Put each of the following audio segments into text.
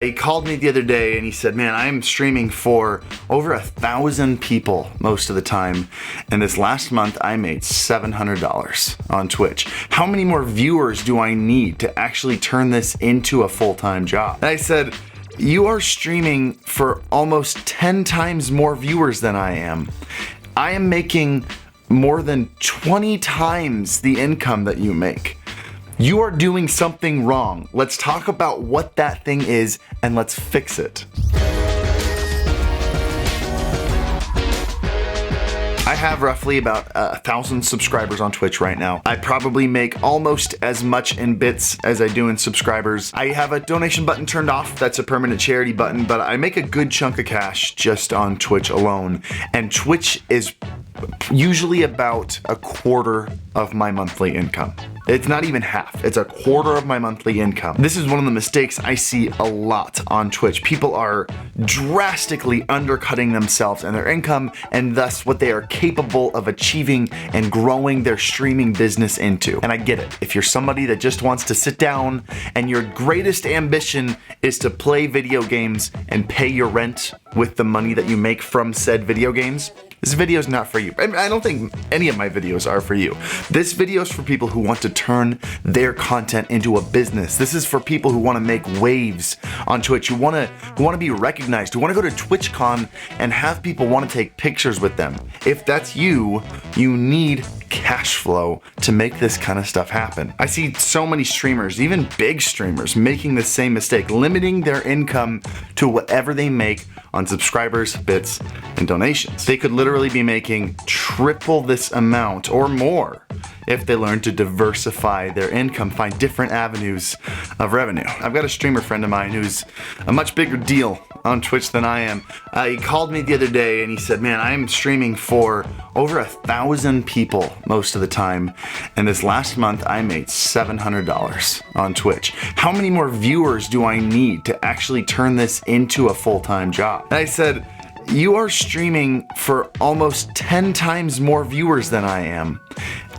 He called me the other day and he said, man, I'm streaming for over 1,000 people most of the time. And this last month I made $700 on Twitch. How many more viewers do I need to actually turn this into a full-time job? And I said, you are streaming for almost 10 times more viewers than I am. I am making more than 20 times the income that you make. You are doing something wrong. Let's talk about what that thing is and let's fix it. I have roughly about 1,000 subscribers on Twitch right now. I probably make almost as much in bits as I do in subscribers. I have a donation button turned off. That's a permanent charity button, but I make a good chunk of cash just on Twitch alone. And Twitch is usually about a quarter of my monthly income. It's not even half, it's a quarter of my monthly income. This is one of the mistakes I see a lot on Twitch. People are drastically undercutting themselves and their income and thus what they are capable of achieving and growing their streaming business into. And I get it. If you're somebody that just wants to sit down and your greatest ambition is to play video games and pay your rent with the money that you make from said video games, this video is not for you. I don't think any of my videos are for you. This video is for people who want to turn their content into a business. This is for people who want to make waves on Twitch, who want to be recognized, who want to go to TwitchCon and have people want to take pictures with them. If that's you, you need cash flow to make this kind of stuff happen. I see so many streamers, even big streamers, making the same mistake, limiting their income to whatever they make on subscribers, bits, and donations. They could literally be making triple this amount or more if they learn to diversify their income, find different avenues of revenue. I've got a streamer friend of mine who's a much bigger deal on Twitch than I am. He called me the other day and he said, man, I'm streaming for over 1,000 people most of the time. And this last month I made $700 on Twitch. How many more viewers do I need to actually turn this into a full-time job? And I said, you are streaming for almost 10 times more viewers than I am.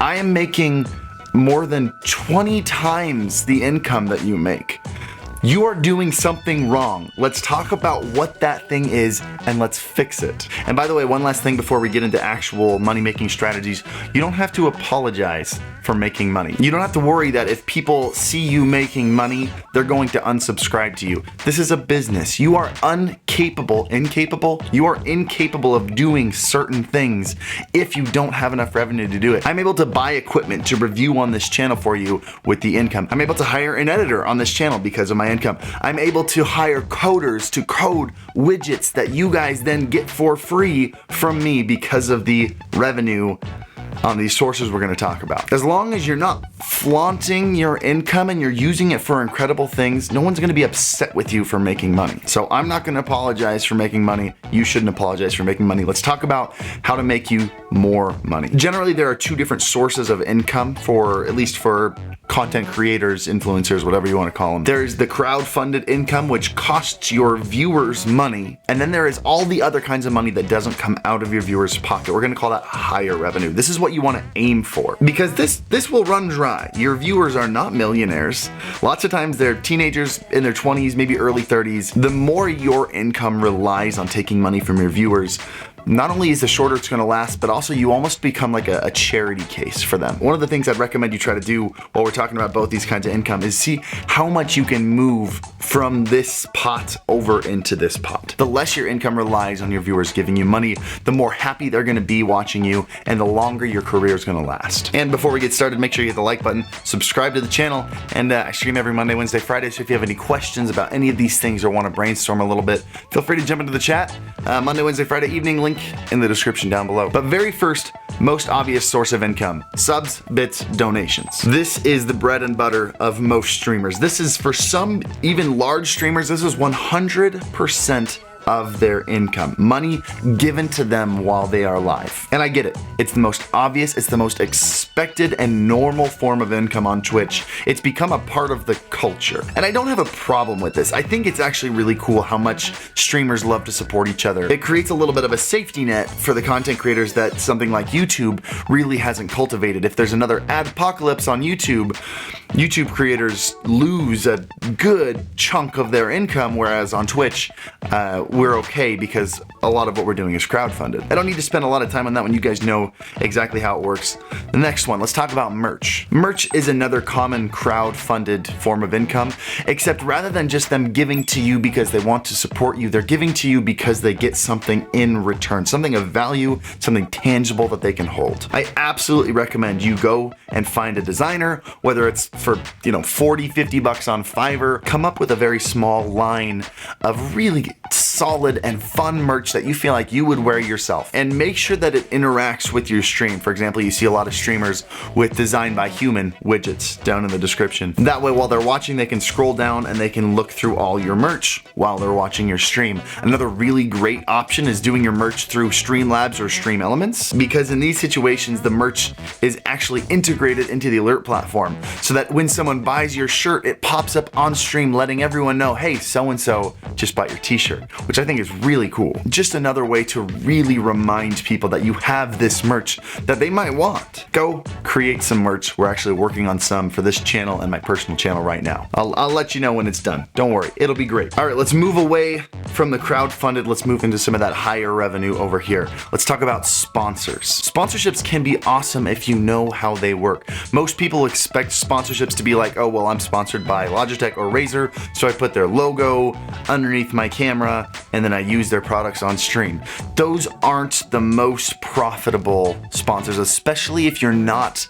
I am making more than 20 times the income that you make. You are doing something wrong. Let's talk about what that thing is and let's fix it. And by the way, one last thing before we get into actual money-making strategies, you don't have to apologize for making money. You don't have to worry that if people see you making money, they're going to unsubscribe to you. This is a business. You are you are incapable of doing certain things if you don't have enough revenue to do it. I'm able to buy equipment to review on this channel for you with the income. I'm able to hire an editor on this channel because of my income. I'm able to hire coders to code widgets that you guys then get for free from me because of the revenue on these sources we're going to talk about. As long as you're not flaunting your income and you're using it for incredible things, no one's going to be upset with you for making money. So I'm not going to apologize for making money. You shouldn't apologize for making money. Let's talk about how to make you more money. Generally, there are two different sources of income for, at least for content creators, influencers, whatever you want to call them. There's the crowd-funded income, which costs your viewers money. And then there is all the other kinds of money that doesn't come out of your viewers' pocket. We're going to call that higher revenue. This is what you want to aim for because this will run dry. Your viewers are not millionaires. Lots of times they're teenagers in their 20s, maybe early 30s. The more your income relies on taking money from your viewers, not only is the shorter it's going to last, but also you almost become like a charity case for them. One of the things I'd recommend you try to do while we're talking about both these kinds of income is see how much you can move from this pot over into this pot. The less your income relies on your viewers giving you money, the more happy they're going to be watching you and the longer your career is going to last. And before we get started, make sure you hit the like button, subscribe to the channel, and I stream every Monday, Wednesday, Friday, so if you have any questions about any of these things or want to brainstorm a little bit, feel free to jump into the chat. Monday, Wednesday, Friday evening, link in the description down below. But very first, most obvious source of income, subs, bits, donations. This is the bread and butter of most streamers. This is, for some even large streamers, this is 100% of their income. Money given to them while they are live. And I get it. It's the most obvious, it's the most expected and normal form of income on Twitch. It's become a part of the culture. And I don't have a problem with this. I think it's actually really cool how much streamers love to support each other. It creates a little bit of a safety net for the content creators that something like YouTube really hasn't cultivated. If there's another adpocalypse on YouTube, YouTube creators lose a good chunk of their income, whereas on Twitch, we're okay because a lot of what we're doing is crowdfunded. I don't need to spend a lot of time on that one. You guys know exactly how it works. The next one, let's talk about merch. Merch is another common crowd-funded form of income, except rather than just them giving to you because they want to support you, they're giving to you because they get something in return, something of value, something tangible that they can hold. I absolutely recommend you go and find a designer, whether it's for, 40, 50 bucks on Fiverr. Come up with a very small line of really solid and fun merch that you feel like you would wear yourself, and make sure that it interacts with your stream. For example, you see a lot of streamers with Design by Human widgets down in the description. That way, while they're watching, they can scroll down and they can look through all your merch while they're watching your stream. Another really great option is doing your merch through Streamlabs or Stream Elements, because in these situations, the merch is actually integrated into the alert platform, so that when someone buys your shirt, it pops up on stream letting everyone know, hey, so-and-so just bought your t-shirt, which I think is really cool. Just another way to really remind people that you have this merch that they might want. Go create some merch. We're actually working on some for this channel and my personal channel right now. I'll let you know when it's done. Don't worry, it'll be great. All right, let's move away from the crowd-funded. Let's move into some of that higher revenue over here. Let's talk about sponsors. Sponsorships can be awesome if you know how they work. Most people expect sponsorships to be like, oh, well, I'm sponsored by Logitech or Razer, so I put their logo underneath my camera and then I use their products on stream. Those aren't the most profitable sponsors, especially if you're not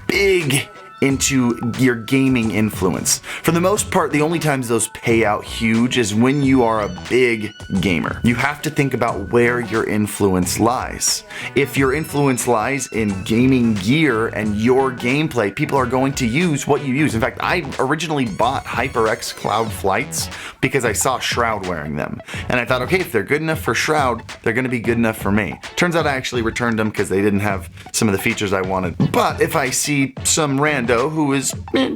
big into your gaming influence. For the most part, the only times those pay out huge is when you are a big gamer. You have to think about where your influence lies. If your influence lies in gaming gear and your gameplay, people are going to use what you use. In fact, I originally bought HyperX Cloud Flights because I saw Shroud wearing them. And I thought, okay, if they're good enough for Shroud, they're gonna be good enough for me. Turns out I actually returned them because they didn't have some of the features I wanted. But if I see some random who is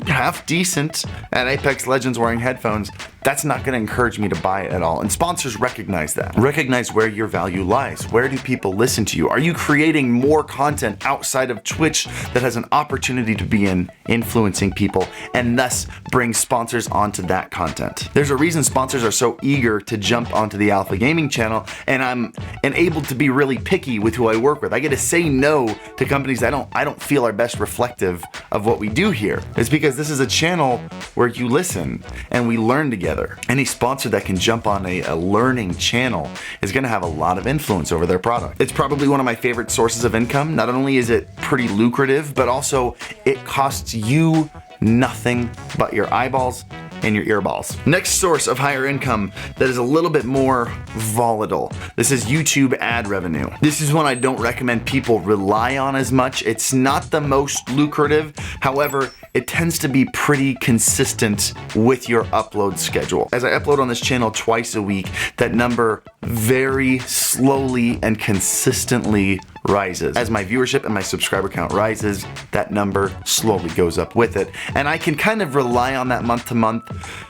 half decent at Apex Legends wearing headphones, that's not going to encourage me to buy it at all. And sponsors recognize that. Recognize where your value lies. Where do people listen to you? Are you creating more content outside of Twitch that has an opportunity to be influencing people and thus bring sponsors onto that content? There's a reason sponsors are so eager to jump onto the Alpha Gaming channel, and I'm able to be really picky with who I work with. I get to say no to companies I don't feel are best reflective of what we do here. It's because this is a channel where you listen and we learn together. Any sponsor that can jump on a learning channel is going to have a lot of influence over their product. It's probably one of my favorite sources of income. Not only is it pretty lucrative, but also it costs you nothing but your eyeballs and your earballs. Next source of higher income that is a little bit more volatile. This is YouTube ad revenue. This is one I don't recommend people rely on as much. It's not the most lucrative. However, it tends to be pretty consistent with your upload schedule. As I upload on this channel twice a week, that number very slowly and consistently rises. As my viewership and my subscriber count rises, that number slowly goes up with it. And I can kind of rely on that month to month.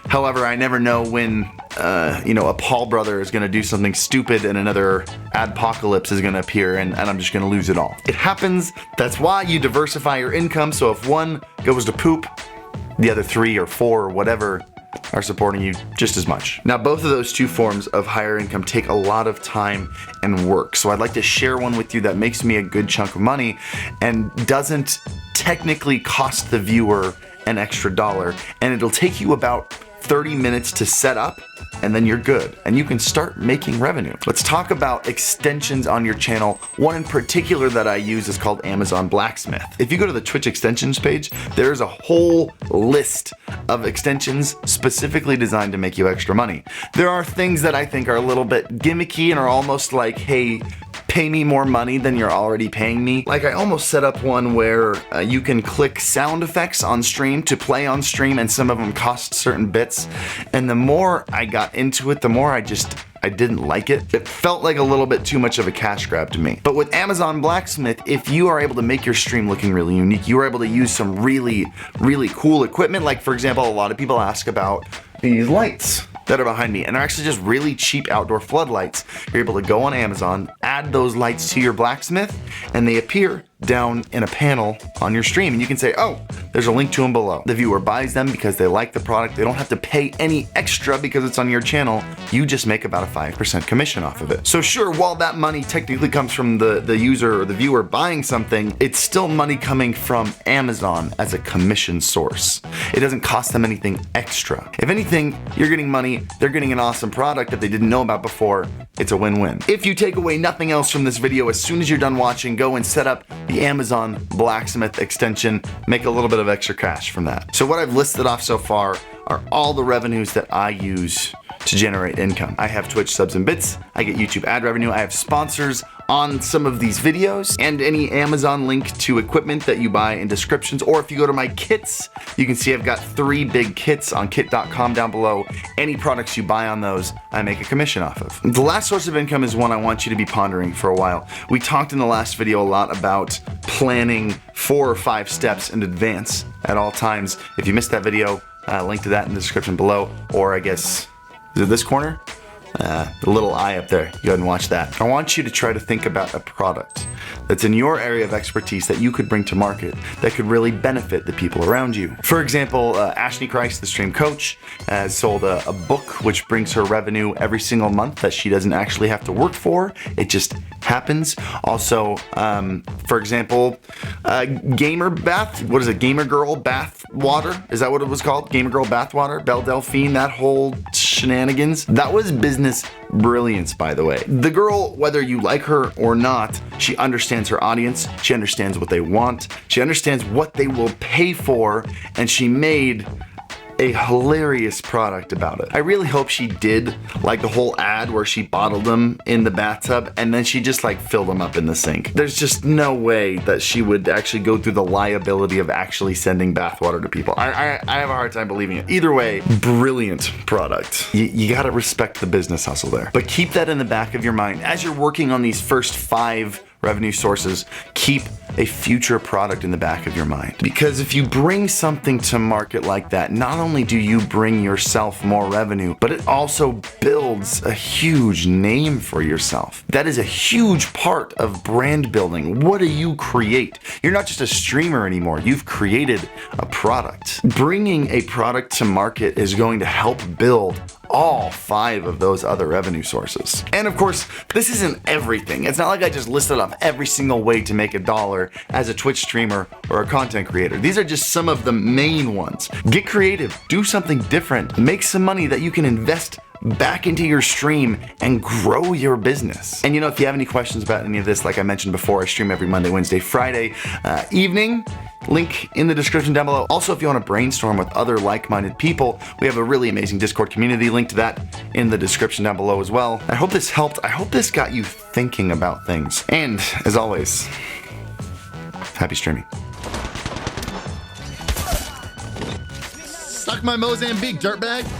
However, I never know when, a Paul brother is gonna do something stupid and another adpocalypse is gonna appear and I'm just gonna lose it all. It happens. That's why you diversify your income. So if one goes to poop, the other 3 or 4 or whatever are supporting you just as much. Now, both of those two forms of higher income take a lot of time and work. So I'd like to share one with you that makes me a good chunk of money and doesn't technically cost the viewer an extra dollar. And it'll take you about 30 minutes to set up, and then you're good and you can start making revenue. Let's talk about extensions on your channel. One in particular that I use is called Amazon Blacksmith. If you go to the Twitch extensions page, there's a whole list of extensions specifically designed to make you extra money. There are things that I think are a little bit gimmicky and are almost like, hey, pay me more money than you're already paying me. Like I almost set up one where you can click sound effects on stream to play on stream, and some of them cost certain bits. And the more I got into it, the more I just I didn't like it. It felt like a little bit too much of a cash grab to me. But with Amazon Blacksmith, if you are able to make your stream looking really unique, you are able to use some really cool equipment. Like for example, a lot of people ask about these lights that are behind me, and they're actually just really cheap outdoor floodlights. You're able to go on Amazon, add those lights to your blacksmith, and they appear down in a panel on your stream, and you can say, oh, there's a link to them below. The viewer buys them because they like the product. They don't have to pay any extra because it's on your channel. You just make about a 5% commission off of it. So sure, while that money technically comes from the user or the viewer buying something, it's still money coming from Amazon as a commission source. It doesn't cost them anything extra. If anything, you're getting money, they're getting an awesome product that they didn't know about before. It's a win-win. If you take away nothing else from this video, as soon as you're done watching, go and set up the Amazon Blacksmith extension, make a little bit of extra cash from that. So what I've listed off so far are all the revenues that I use to generate income. I have Twitch subs and bits, I get YouTube ad revenue, I have sponsors on some of these videos, and any Amazon link to equipment that you buy in descriptions, or if you go to my kits, you can see I've got 3 big kits on kit.com down below. Any products you buy on those, I make a commission off of. The last source of income is one I want you to be pondering for a while. We talked in the last video a lot about planning 4 or 5 steps in advance at all times. If you missed that video, link to that in the description below, or I guess, is it this corner? The little eye up there, go ahead and watch that. I want you to try to think about a product that's in your area of expertise that you could bring to market that could really benefit the people around you. For example, Ashley Christ, the stream coach, has sold a book which brings her revenue every single month that she doesn't actually have to work for. It just happens. Also, for example, Gamer Bath, what is it, Gamer Girl Bath Water? Is that what it was called? Gamer Girl Bath Water? Belle Delphine, that whole shenanigans. That was business brilliance, by the way. The girl, whether you like her or not, she understands her audience, she understands what they want, she understands what they will pay for, and she made a hilarious product about it. I really hope she did like the whole ad where she bottled them in the bathtub and then she just like filled them up in the sink. There's just no way that she would actually go through the liability of actually sending bathwater to people. I have a hard time believing it. Either way, brilliant product. You gotta respect the business hustle there. But keep that in the back of your mind. As you're working on these first 5 revenue sources, keep a future product in the back of your mind. Because if you bring something to market like that, not only do you bring yourself more revenue, but it also builds a huge name for yourself. That is a huge part of brand building. What do you create? You're not just a streamer anymore. You've created a product. Bringing a product to market is going to help build all 5 of those other revenue sources. And of course, this isn't everything. It's not like I just listed off every single way to make $1 as a Twitch streamer or a content creator. These are just some of the main ones. Get creative, do something different, make some money that you can invest back into your stream and grow your business. And you know, if you have any questions about any of this, like I mentioned before, I stream every Monday, Wednesday, Friday evening. Link in the description down below. Also, if you want to brainstorm with other like-minded people, we have a really amazing Discord community. Link to that in the description down below as well. I hope this helped. I hope this got you thinking about things. And as always, happy streaming. Suck my Mozambique, dirtbag.